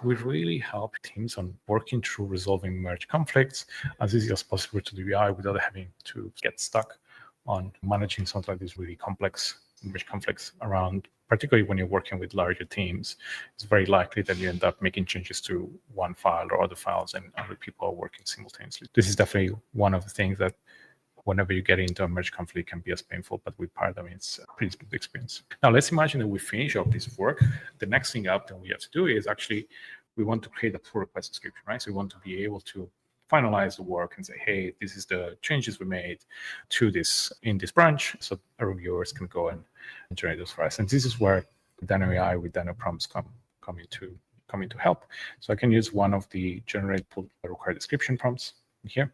We really help teams on working through resolving merge conflicts as easy as possible to the UI without having to get stuck on managing something like this really complex merge conflicts around, particularly when you're working with larger teams. It's very likely that you end up making changes to one file or other files and other people are working simultaneously. This is definitely one of the things that whenever you get into a merge conflict can be as painful, but with Paradime, it's a pretty smooth experience. Now, let's imagine that we finish up this work. The next thing up that we have to do is actually, we want to create a pull request description, right? So we want to be able to finalize the work and say, hey, this is the changes we made to this in this branch, so our reviewers can go and generate those for us. And this is where DinoAI with dinoprompts come into help. So I can use one of the generate pull require description prompts here,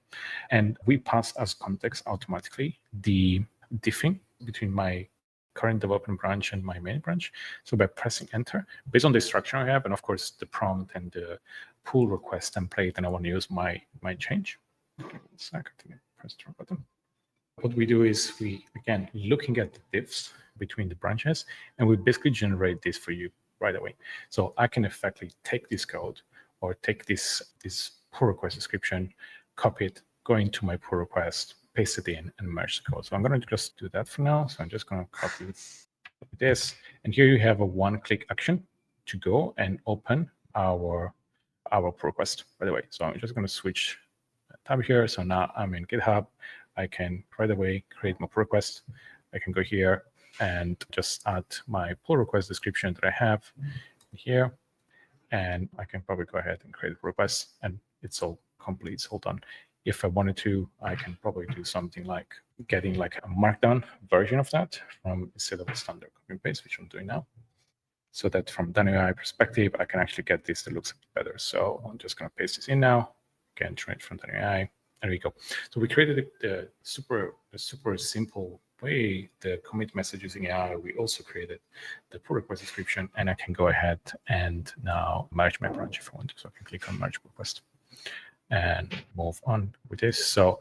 and we pass as context automatically the diffing between my current development branch and my main branch. So by pressing enter, based on the structure I have, and of course the prompt and the pull request template, and I want to use my change. Okay, 1 second, press the button. What we do is we, again, looking at the diffs between the branches, and we basically generate this for you right away. So I can effectively take this code or take this pull request description, copy it, go into my pull request, paste it in, and merge the code. So I'm going to just do that for now. So I'm just going to copy this. And here you have a one-click action to go and open our pull request, by the way. So I'm just going to switch tab here. So now I'm in GitHub. I can right away create my pull request. I can go here and just add my pull request description that I have here. And I can probably go ahead and create a pull request, and it's all complete, it's all done. If I wanted to, I can probably do something like getting like a markdown version of that from instead of a standard copy and paste, which I'm doing now. So that from DinoAI perspective, I can actually get this that looks better. So I'm just going to paste this in now. Again, try it from DinoAI. There we go. So we created the super simple way, the commit message using AI. We also created the pull request description, and I can go ahead and now merge my branch if I want to. So I can click on merge request and move on with this. So